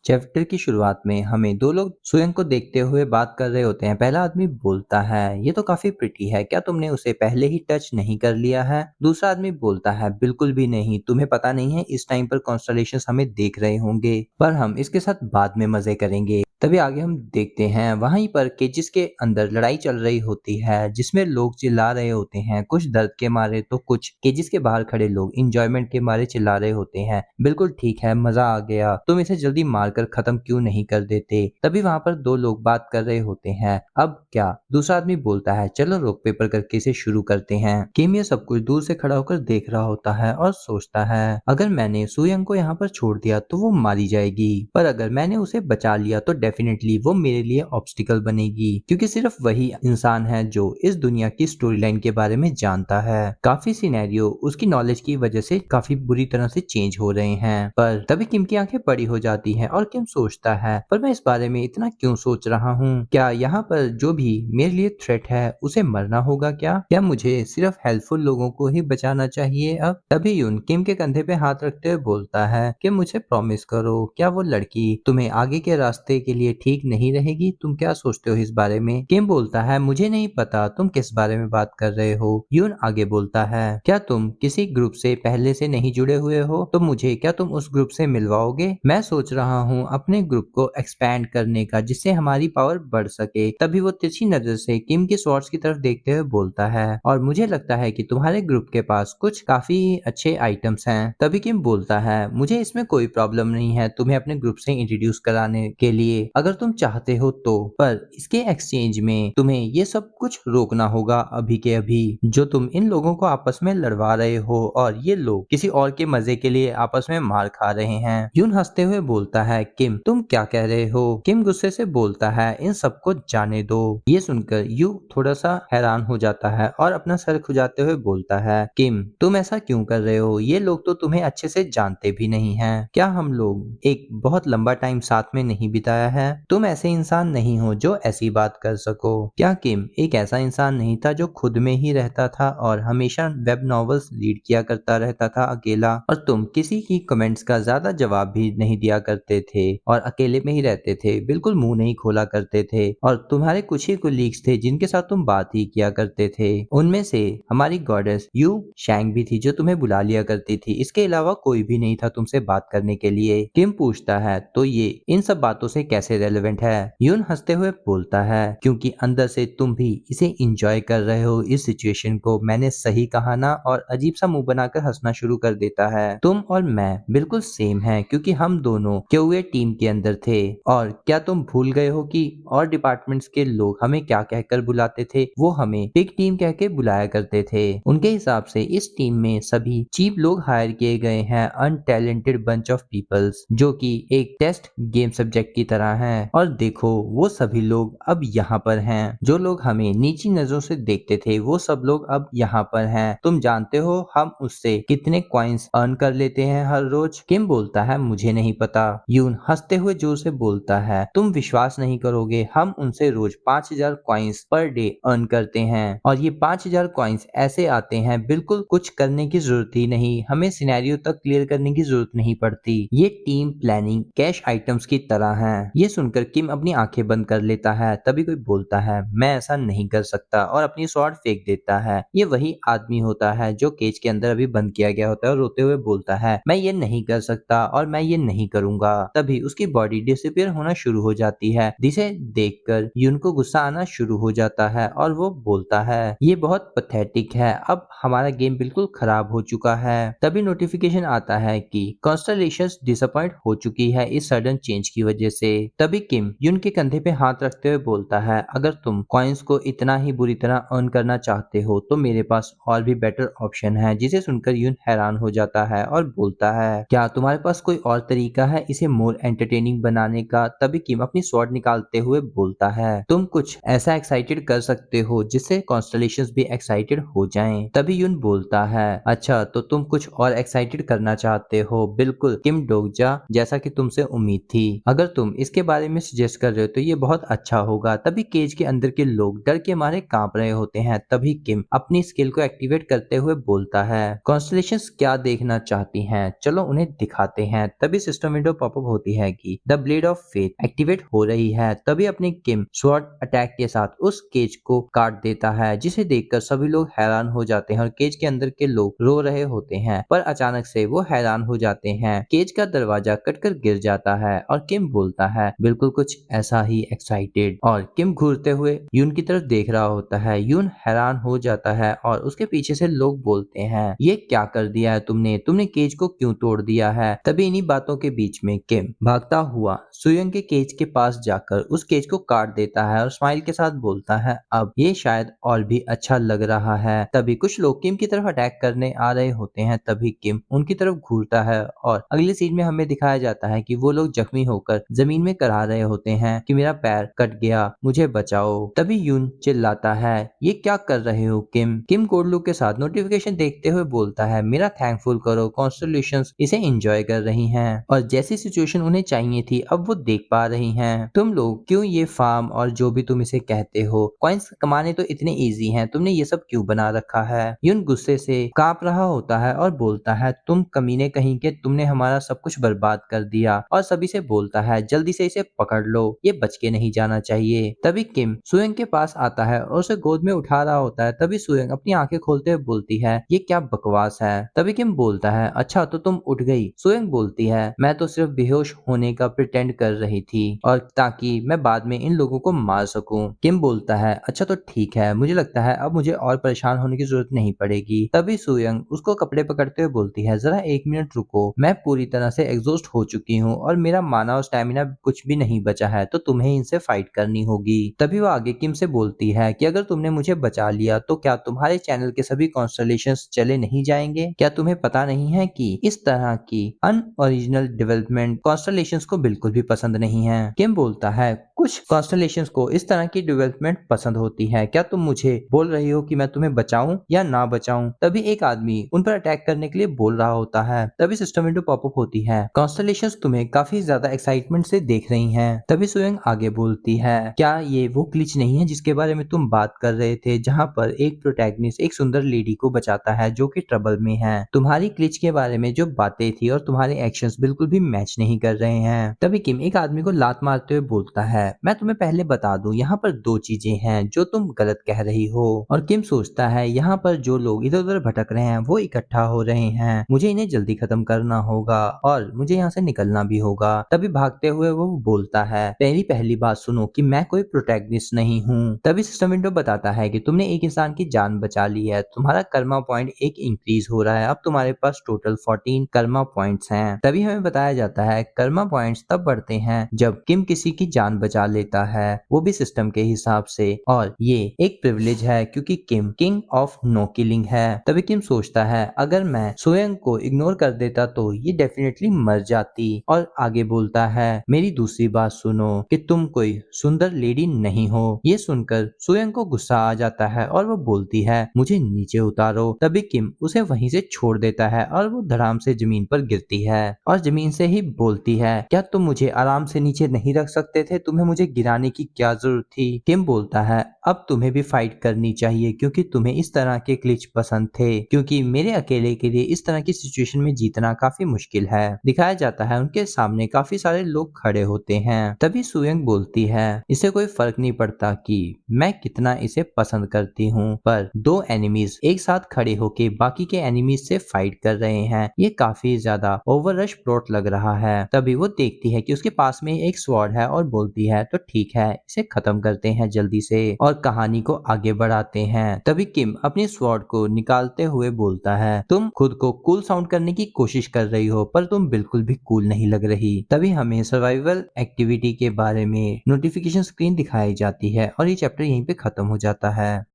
Chapter की शुरुआत में हमें दो लोग सुयंग को देखते हुए बात कर रहे होते हैं। पहला आदमी बोलता है, ये तो काफी प्रिटी है, क्या तुमने उसे पहले ही टच नहीं कर लिया है? दूसरा आदमी बोलता है, बिल्कुल भी नहीं, तुम्हें पता नहीं है इस टाइम पर कॉन्स्टलेशंस हमें देख रहे होंगे, पर हम इसके साथ बाद में मजे करेंगे। तभी आगे हम देखते हैं वहीं पर केजिस के अंदर लड़ाई चल रही होती है जिसमें लोग चिल्ला रहे होते हैं, कुछ दर्द के मारे तो कुछ केजिस के बाहर खड़े लोग इंजॉयमेंट के मारे चिल्ला रहे होते हैं। बिल्कुल ठीक है, मजा आ गया, तुम इसे जल्दी मारकर खत्म क्यों नहीं कर देते? तभी वहां पर दो लोग बात कर रहे होते हैं, अब क्या? दूसरा आदमी बोलता है, चलो रॉक पेपर करके इसे शुरू करते हैं। किम ये सब कुछ दूर से खड़ा होकर देख रहा होता है और सोचता है, अगर मैंने सुयंग को यहाँ पर छोड़ दिया तो वो मारी जाएगी, पर अगर मैंने उसे बचा लिया तो डेफिनेटली वो मेरे लिए ऑब्स्टिकल बनेगी, क्योंकि सिर्फ वही इंसान है जो इस दुनिया की स्टोरी लाइन के बारे में जानता है। काफी सिनेरियो उसकी नॉलेज की वजह से काफी बुरी तरह से चेंज हो रहे हैं। पर तभी किम की आंखें बड़ी हो जाती हैं और किम सोचता है, पर मैं इस बारे में इतना क्यों सोच रहा हूँ? क्या यहाँ पर जो भी मेरे लिए थ्रेट है उसे मरना होगा? क्या मुझे सिर्फ हेल्पफुल लोगों को ही बचाना चाहिए? अब तभी यून किम के कंधे पे हाथ रखते हुए बोलता है कि मुझे प्रॉमिस करो, क्या वो लड़की तुम्हें आगे के रास्ते के लिए ठीक नहीं रहेगी? तुम क्या सोचते हो इस बारे में? किम बोलता है, मुझे नहीं पता तुम किस बारे में बात कर रहे हो। यून आगे बोलता है, क्या तुम किसी ग्रुप से पहले से नहीं जुड़े हुए हो? तो मुझे क्या तुम उस ग्रुप से मिलवाओगे? मैं सोच रहा हूँ अपने ग्रुप को एक्सपैंड करने का, जिससे हमारी पावर बढ़ सके। तभी वो तिरछी नजर से किम के स्वॉर्ड्स की तरफ देखते हुए बोलता है, और मुझे लगता है कि तुम्हारे ग्रुप के पास कुछ काफी अच्छे आइटम्स हैं। तभी किम बोलता है, मुझे इसमें कोई प्रॉब्लम नहीं है तुम्हें अपने ग्रुप से इंट्रोड्यूस कराने के लिए, अगर तुम चाहते हो तो, पर इसके एक्सचेंज में तुम्हें ये सब कुछ रोकना होगा अभी के अभी, जो तुम इन लोगों को आपस में लड़वा रहे हो और ये लोग किसी और के मजे के लिए आपस में मार खा रहे हैं। यून हंसते हुए बोलता है, किम तुम क्या कह रहे हो? किम गुस्से से बोलता है, इन सबको जाने दो। ये सुनकर यू थोड़ा सा हैरान हो जाता है और अपना सर खुजाते हुए बोलता है, किम तुम ऐसा क्यों कर रहे हो? ये लोग तो तुम्हें अच्छे से जानते भी नहीं हैं। क्या हम लोग एक बहुत लंबा टाइम साथ में नहीं बिताया है? तुम ऐसे इंसान नहीं हो जो ऐसी बात कर सको। क्या किम एक ऐसा इंसान नहीं था जो खुद में ही रहता था और हमेशा वेब नॉवेल्स रीड किया करता रहता था अकेला, और तुम किसी की कमेंट्स का ज्यादा जवाब भी नहीं दिया करते थे और अकेले में ही रहते थे, बिल्कुल मुंह नहीं खोला करते थे, और तुम्हारे कुछ ही कुलीग्स थे जिनके साथ तुम बात ही किया करते थे। उनमें से हमारी गॉडेस यू शैंग भी थी जो तुम्हें बुला लिया करती थी, इसके अलावा कोई भी नहीं था तुमसे बात करने के लिए। किम पूछता है, तो ये इन सब बातों से कैसे रेलेवेंट है? यून हंसते हुए बोलता है, क्योंकि अंदर से तुम भी इसे इंजॉय कर रहे हो इस सिचुएशन को। मैंने सही कहा ना? और अजीब सा मुंह बनाकर हंसना शुरू कर देता है। तुम और मैं बिल्कुल सेम हैं, क्योंकि हम दोनों क्यूए टीम के अंदर थे। और क्या तुम भूल गए हो कि और डिपार्टमेंट्स के लोग हमें क्या कहकर बुलाते थे? वो हमें पिग टीम कह के बुलाया करते थे। उनके हिसाब से इस टीम में सभी चीप लोग हायर किए गए हैं, अनटैलेंटेड बंच ऑफ पीपल्स, जो कि एक टेस्ट गेम सब्जेक्ट की तरह हैं। और देखो वो सभी लोग अब यहाँ पर हैं। जो लोग हमें नीची नजरों से देखते थे वो सब लोग अब यहाँ पर हैं। तुम जानते हो हम उससे कितने कॉइंस अर्न कर लेते हैं हर रोज? किम बोलता है, मुझे नहीं पता। यून हंसते हुए जोर से बोलता है, तुम विश्वास नहीं करोगे, हम उनसे रोज 5000 कॉइंस पर डे अर्न करते हैं, और ये 5000 कॉइंस ऐसे आते हैं बिल्कुल कुछ करने की जरूरत ही नहीं, हमें सिनेरियो तक क्लियर करने की जरूरत नहीं पड़ती। ये टीम प्लानिंग कैश आइटम्स की तरह है। ये सुनकर किम अपनी आंखें बंद कर लेता है। तभी कोई बोलता है, मैं ऐसा नहीं कर सकता, और अपनी स्वॉर्ड फेंक देता है। ये वही आदमी होता है जो केज के अंदर अभी बंद किया गया होता है और रोते हुए बोलता है, मैं ये नहीं कर सकता और मैं ये नहीं करूंगा। तभी उसकी बॉडी डिसअपीयर होना शुरू हो जाती है, जिसे देखकर यून को गुस्सा आना शुरू हो जाता है और वो बोलता है, ये बहुत पैथेटिक है, अब हमारा गेम बिल्कुल खराब हो चुका है। तभी नोटिफिकेशन आता है कि कॉन्स्टलेशंस डिसअपॉइंट हो चुकी है इस सडन चेंज की वजह से। तभी किम यून के कंधे पे हाथ रखते हुए बोलता है, अगर तुम कॉइंस को इतना ही बुरी तरह अर्न करना चाहते हो तो मेरे पास और भी बेटर ऑप्शन है। जिसे सुनकर यून हैरान हो जाता है और बोलता है, क्या तुम्हारे पास कोई और तरीका है इसे मोर एंटरटेनिंग बनाने का? तभी किम अपनी स्वॉर्ड निकालते हुए बोलता है, तुम कुछ ऐसा एक्साइटेड कर सकते हो जिससे कॉन्स्टलेशंस भी एक्साइटेड हो जाएं। तभी यून बोलता है, अच्छा तो तुम कुछ और एक्साइटेड करना चाहते हो? बिल्कुल किम डोगजा, जैसा कि तुमसे उम्मीद थी। अगर तुम इसके इसके बारे में सजेस्ट कर रहे हो तो ये बहुत अच्छा होगा। तभी केज के अंदर के लोग डर के मारे कांप रहे होते हैं। तभी किम अपनी स्किल को एक्टिवेट करते हुए बोलता है, कॉन्स्टलेशंस क्या देखना चाहती हैं, चलो उन्हें दिखाते हैं। तभी सिस्टम विंडो पॉपअप होती है कि the blade of faith activate हो रही है। तभी अपनी किम स्वॉर्ड अटैक के साथ उस केज को काट देता है, जिसे देखकर सभी लोग हैरान हो जाते हैं और केज के अंदर के लोग रो रहे होते हैं। पर अचानक से वो हैरान हो जाते हैं, केज का दरवाजा कटकर गिर जाता है और किम बोलता है, बिल्कुल कुछ ऐसा ही एक्साइटेड। और किम घूरते हुए यून की तरफ देख रहा होता है। यून हैरान हो जाता है और उसके पीछे से लोग बोलते हैं, ये क्या कर दिया है तुमने केज को क्यों तोड़ दिया है। तभी इन्हीं बातों के बीच में किम भागता हुआ सुयंग के केज के पास जाकर उस केज को काट देता है और स्माइल के साथ बोलता है, अब ये शायद और भी अच्छा लग रहा है। तभी कुछ लोग किम की तरफ अटैक करने आ रहे होते हैं। तभी किम उनकी तरफ घूरता है और अगली सीन में हमें दिखाया जाता है कि वो लोग जख्मी होकर जमीन में करा रहे होते हैं कि मेरा पैर कट गया, मुझे बचाओ। तभी यून चिल्लाता है, ये क्या कर रहे हो किम कोडलू के साथ नोटिफिकेशन देखते हुए बोलता है, मेरा थैंकफुल करो, कॉन्स्टलेशंस इसे एंजॉय कर रही हैं और जैसी सिचुएशन उन्हें चाहिए थी अब वो देख पा रही हैं। तुम लोग क्यों ये फार्म और जो भी तुम इसे कहते हो, कॉइंस कमाने तो इतने इजी हैं, तुमने ये सब क्यों बना रखा है। यून गुस्से से कांप रहा होता है और बोलता है, तुम कमीने कहीं के, तुमने हमारा सब कुछ बर्बाद कर दिया। और सभी से बोलता है, जल्दी से इसे पकड़ लो, ये बच के नहीं जाना चाहिए। तभी किम सुयंग के पास आता है और उसे गोद में उठा रहा होता है। तभी सुयंग अपनी आंखें खोलते हुए बोलती है, ये क्या बकवास है। तभी किम बोलता है, अच्छा तो तुम उठ गई। सुयंग बोलती है, मैं तो सिर्फ बेहोश होने का प्रिटेंड कर रही थी और ताकि मैं बाद में इन लोगों को मार सकूं। किम बोलता है, अच्छा तो ठीक है, मुझे लगता है अब मुझे और परेशान होने की जरूरत नहीं पड़ेगी। तभी सुयंग उसको कपड़े पकड़ते हुए बोलती है, जरा 1 मिनट रुको, मैं पूरी तरह से एग्जॉस्ट हो चुकी हूँ और मेरा माना और स्टेमिना कुछ भी नहीं बचा है, तो तुम्हें इनसे फाइट करनी होगी। तभी वो आगे किम से बोलती है कि अगर तुमने मुझे बचा लिया तो क्या तुम्हारे चैनल के सभी कॉन्स्टलेशंस चले नहीं जाएंगे। क्या तुम्हें पता नहीं है कि इस तरह की अनओरिजिनल डेवलपमेंट कॉन्स्टलेशंस को बिल्कुल भी पसंद नहीं है। किम बोलता है, कुछ कॉन्स्टलेशंस को इस तरह की डेवलपमेंट पसंद होती है, क्या तुम मुझे बोल रही हो कि मैं तुम्हें बचाऊं या ना बचाऊं। तभी एक आदमी उन पर अटैक करने के लिए बोल रहा होता है। तभी सिस्टम विंडो पॉपअप होती है, कॉन्स्टलेशंस तुम्हें काफी ज्यादा एक्साइटमेंट से देख रही हैं। तभी सुयंग आगे बोलती है, क्या ये वो ग्लिच नहीं है जिसके बारे में तुम बात कर रहे थे, जहाँ पर एक प्रोटैगनिस्ट एक सुंदर लेडी को बचाता है जो कि ट्रबल में है। तुम्हारी ग्लिच के बारे में जो बातें थी और तुम्हारे एक्शंस बिल्कुल भी मैच नहीं कर रहे हैं। तभी किम एक आदमी को लात मारते हुए बोलता है, मैं तुम्हें पहले बता दूं, यहाँ पर 2 चीजें हैं जो तुम गलत कह रही हो। और किम सोचता है, यहाँ पर जो लोग इधर उधर भटक रहे हैं वो इकट्ठा हो रहे हैं, मुझे इन्हें जल्दी खत्म करना होगा और मुझे यहाँ से निकलना भी होगा। तभी भागते हुए वो बोलता है, पहली बात सुनो कि मैं कोई प्रोटैगनिस्ट नहीं हूँ। तभी सिस्टम विंडो बताता है कि तुमने एक इंसान की जान बचा ली है, तुम्हारा कर्मा पॉइंट एक इंक्रीज हो रहा है, अब तुम्हारे पास टोटल 14 कर्मा पॉइंट्स हैं। तभी हमें बताया जाता है कर्मा पॉइंट्स तब बढ़ते हैं जब किम किसी की जान बचा लेता है, वो भी सिस्टम के हिसाब से, और ये एक प्रिविलेज है क्योंकि किम किंग ऑफ नो किलिंग है। तभी किम सोचता है, अगर मैं सोयंग को इग्नोर कर देता तो ये डेफिनेटली मर जाती। और आगे बोलता है, मेरी दूसरी बात सुनो कि तुम कोई सुंदर लेडी नहीं हो। ये सुनकर सोयंग को गुस्सा आ जाता है और वो बोलती है, मुझे नीचे उतारो। तभी किम उसे वहीं से छोड़ देता है और वो धड़ाम से जमीन पर गिरती है और जमीन से ही बोलती है, क्या तुम मुझे आराम से नीचे नहीं रख सकते थे, तुम्हें मुझे गिराने की क्या जरूरत थी। किम बोलता है, अब तुम्हें भी फाइट करनी चाहिए क्योंकि तुम्हें इस तरह के ग्लिच पसंद थे, क्योंकि मेरे अकेले के लिए इस तरह की सिचुएशन में जीतना काफी मुश्किल है। दिखाया जाता है उनके सामने काफी सारे लोग खड़े होते हैं। तभी सुयंग बोलती है, इसे कोई फर्क नहीं पड़ता कि मैं कितना इसे पसंद करती हूँ, पर 2 एनिमीज एक साथ खड़े होके बाकी के एनिमीज से फाइट कर रहे हैं, ये काफी ज्यादा ओवर रश प्लॉट लग रहा है। तभी वो देखती है कि उसके पास में एक स्वॉर्ड है और बोलती है, तो ठीक है, इसे खत्म करते हैं जल्दी से और कहानी को आगे बढ़ाते हैं। तभी किम अपनी स्वॉर्ड को निकालते हुए बोलता है, तुम खुद को कूल साउंड करने की कोशिश कर रही हो पर तुम बिल्कुल भी कूल नहीं लग रही। तभी हमें सर्वाइवल एक्टिविटी के बारे में नोटिफिकेशन स्क्रीन दिखाई जाती है और ये चैप्टर यहीं पे खत्म हो जाता है।